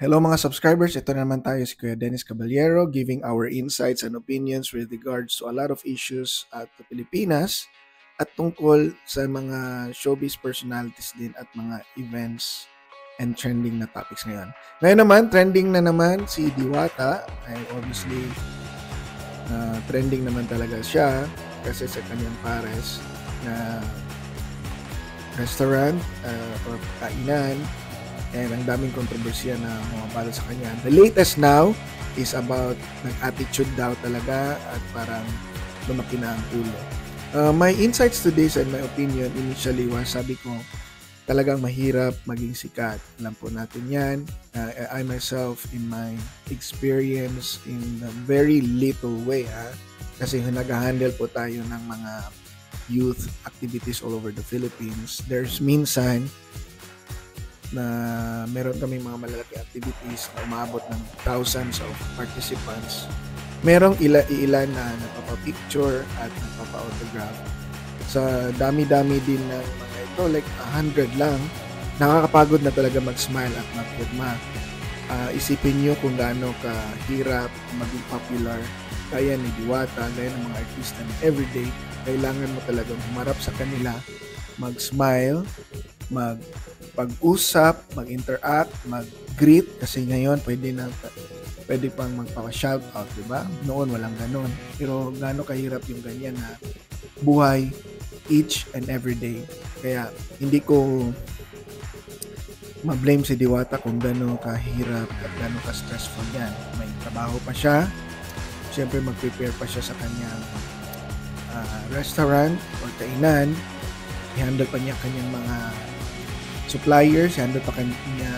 Hello mga subscribers, ito na naman tayo si Kuya Dennis Caballero giving our insights and opinions with regards to a lot of issues at the Pilipinas at tungkol sa mga showbiz personalities din at mga events and trending na topics ngayon. Ngayon naman, trending na naman si Diwata. Ay obviously, trending naman talaga siya kasi sa kanyang pares na restaurant or kainan. And ang daming kontrobersiya na bumabalo sa kanya. The latest now is about nag-attitude daw talaga at parang lumaki na ang ulo. My insights today and my opinion initially was sabi ko talagang mahirap maging sikat. Alam po natin yan. I myself in my experience in a very little way kasi nag-handle po tayo ng mga youth activities all over the Philippines. There's minsan na meron kami mga malalaki activities na umabot ng thousands of participants. Merong ilan na nagpapa-picture at nagpapa-autograph. Sa dami-dami din ng mga ito, like 100 lang, nakakapagod na talaga mag-smile at magpirma. Isipin nyo kung gaano kahirap maging popular gaya ni Diwata, gaya ng mga artista na everyday. Kailangan mo talagang humarap sa kanila, mag-smile, mag-usap, mag-interact, mag-greet kasi ngayon pwede pang magpaka-shoutout, di ba? Noon walang ganon. Pero gaano kahirap yung ganyan na buhay each and every day. Kaya hindi ko ma-blame si Diwata kung gaano kahirap at gaano ka-stressful yan. May trabaho pa siya. Siyempre mag-prepare pa siya sa kanyang restaurant or kainan. I-handle pa niya kanyang mga suppliers, i-handle pa niya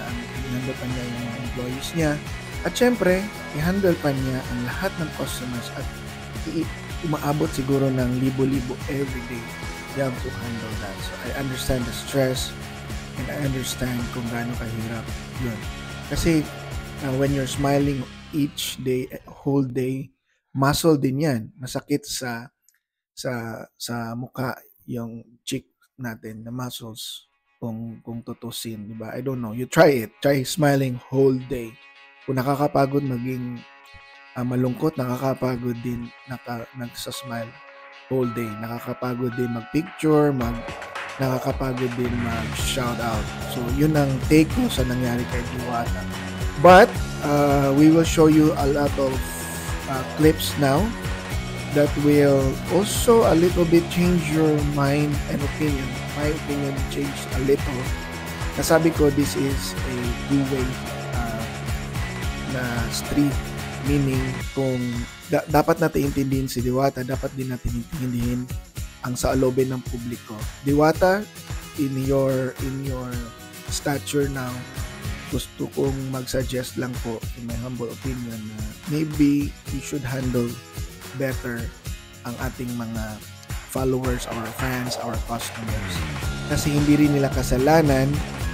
yung mga employees niya. At syempre, i-handle pa niya ang lahat ng customers at umaabot siguro ng libo-libo every day. You have to handle that. So, I understand the stress and I understand kung gaano kahirap yun. Kasi, when you're smiling each day, whole day, muscle din yan. Masakit sa mukha yung cheek natin, na muscles. Kung tutusin, di ba? I don't know. You try it. Try smiling whole day. Kung nakakapagod maging malungkot, nakakapagod din nagsasmile whole day. Nakakapagod din mag-picture, nakakapagod din mag-shout out. So, yun ang take ko sa nangyari kay Diwata. But, we will show you a lot of clips now that will also a little bit change your mind and opinion. My opinion changed a little. Nasabi ko, this is a two-way na street. Meaning, kung dapat natin intindihin si Diwata, dapat din natin intindihin ang saalobin ng publiko. Diwata, in your stature now, gusto kong mag-suggest lang po, in my humble opinion, na maybe you should handle better ang ating mga followers, our fans, our customers. Kasi hindi rin nila kasalanan,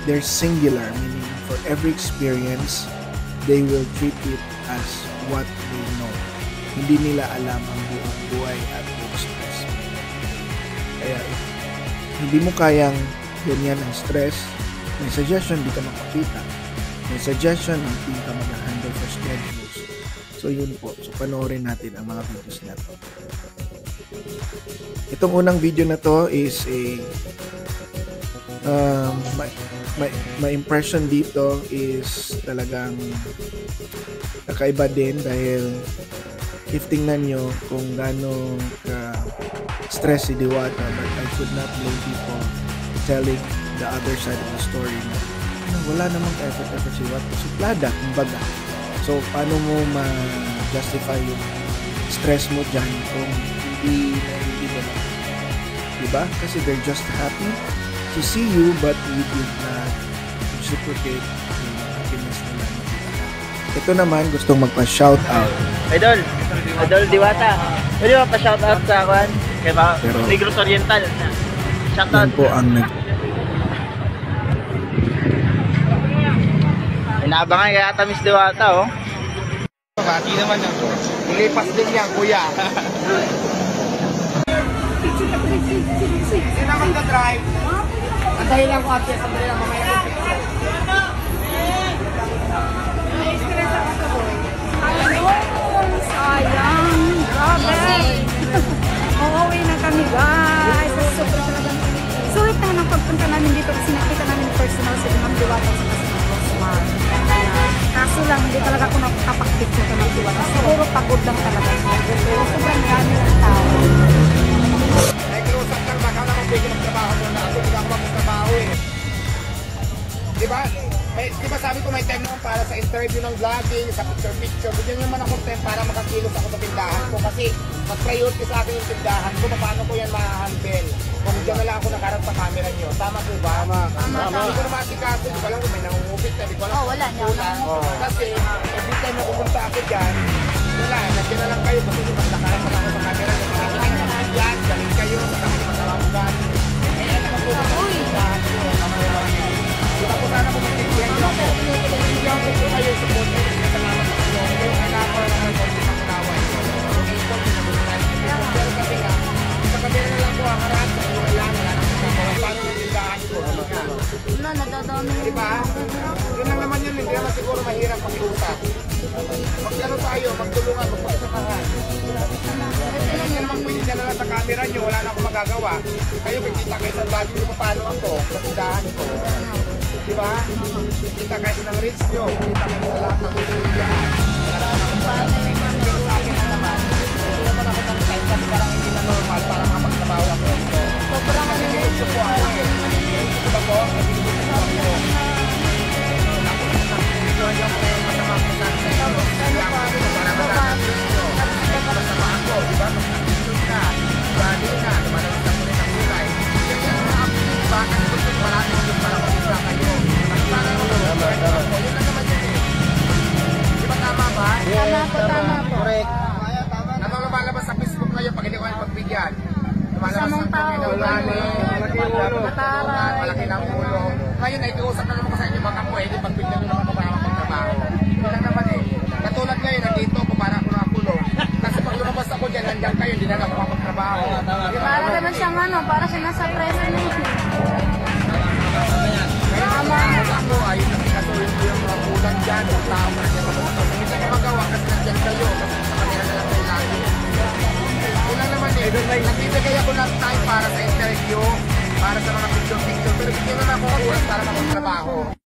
they're singular, meaning for every experience, they will treat it as what they know. Hindi nila alam ang buong buhay at buong stress. Kaya, hindi mo kayang ganyan ang stress, may suggestion, di ka makakita. May suggestion, hindi ka mag-handle for schedules. So, yun po. So, panoorin natin ang mga videos na to. Itong unang video na to is my impression dito is talagang kakaiba din dahil if tingnan nyo kung gaano ka-stress si Diwata, but I could not blame people telling the other side of the story na wala namang effort si Diwata. Suplada, kumbaga. So, paano mo ma-justify yung stress mo dyan kung hindi ba? Diba? Kasi they're just happy to see you but you did not reciprocate yung happiness nila. Ito naman, gustong magpa-shoutout. Idol Diwata. Pwede mo pa-shoutout sa akin? Kaya ba? Negros Oriental. Shoutout. Yan po ang Inaabangan kaya ata Miss Diwata, oh. Bati naman yan. Ilipas din yan, kuya. Sino ang magdadrive? Antayin lang ko at sandali lang mamaya. hindi talaga ako nakapag-picture sa mga diwata. Siguro pagod lang talaga siya. Pero sobrang dami ng tao. Nag-close up lang, baka naman bigyan ng trabaho mo na ako, hindi ako magtrabaho eh. Diba? Diba sabi ko may time naman para sa interview ng vlogging, sa picture-picture. Bigyan naman ako time para makakilos ako sa tindahan ko kasi mas priority sa akin yung tindahan ko. Paano ko yan ma-handle? Kung dyan na lang ako nakarap sa camera nyo. Tama po ba? Tama. Hindi ko naman asikaso. Hindi ko alam kung may nangungupit na. Hindi ko alam kung wala niya. Kasi every time na pupunta ako dyan, wala, nandiyan na lang kayo. Kasi mas nakarap na ako sa camera nyo. Maraming naman yan. Galing kayo. Sa kami masalamugan. Eh, ano naman po sa tindahan ko. Diba po sana po magtigiyan nyo ako. Hindi ko kayo support nyo. Salamat po nyo. Kaya kailangan ko lang ng konti ng kulaway. Ipon nyo na po tayo. Pero kasi nga, sa kamera na lang po ang harap. Sa iyo lang. Wala na po sa paano ng tindahan ko. Wala, nadadami. Diba? Yun lang naman yun. Hindi naman siguro mahirap pakiusap. Maglaro tayo. Magtulungan. Magpagsakangan. Kasi naman pwede dyan na lang sa camera nyo. Wala na akong magagawa. Kayo kikita kayo sa vlog nyo paano ako. Sa tindahan ko. Diba? Kita kayo ng reach nyo, kita kayo sa lahat ng tutulian. Pero sa akin na naman, hindi naman ako ng time kasi parang hindi na normal para makapagtrabaho ako. Sobrang nagigilito po ako eh. Diba po? Nagigilito po ako. Tapos nagigilito niyo ako yung masama ko sa akin. Kaya ako para matapos nyo. Masama ako, diba? Nagigilito na. Bali na. Dumalawin na po rin ang kulay. Kaya yung mga update ba? Kasi gusto ko marami ko para mag-isa kayo. Tama ba? Tama po. Correct. Anong lumalabas sa Facebook ngayon pag hindi ko kayo pagbigyan? Lumalabas Samang sa tao. malaki ng ulo. Ngayon ay iusap na naman ko sa inyo baka pwede pagbigyan nyo naman ako para magtrabaho. Hindi lang naman eh. Katulad ngayon, nandito ako para ako nakakulong. Kasi pag lumabas ako dyan, nandiyan kayo, hindi na ako magtrabaho. Para naman siyang para siya nasa preso na yun. Tama ako, ayun ang pinasulit ko yung mga kulang dyan, yung tao na nandiyan ako. Hindi ko magawa kasi nandiyan kayo, kasi sa kanila na lang kayo lagi. Wala naman eh, nagbibigay ako ng time para sa interview, para sa mga picture-picture, pero hindi naman ako oras para magtrabaho.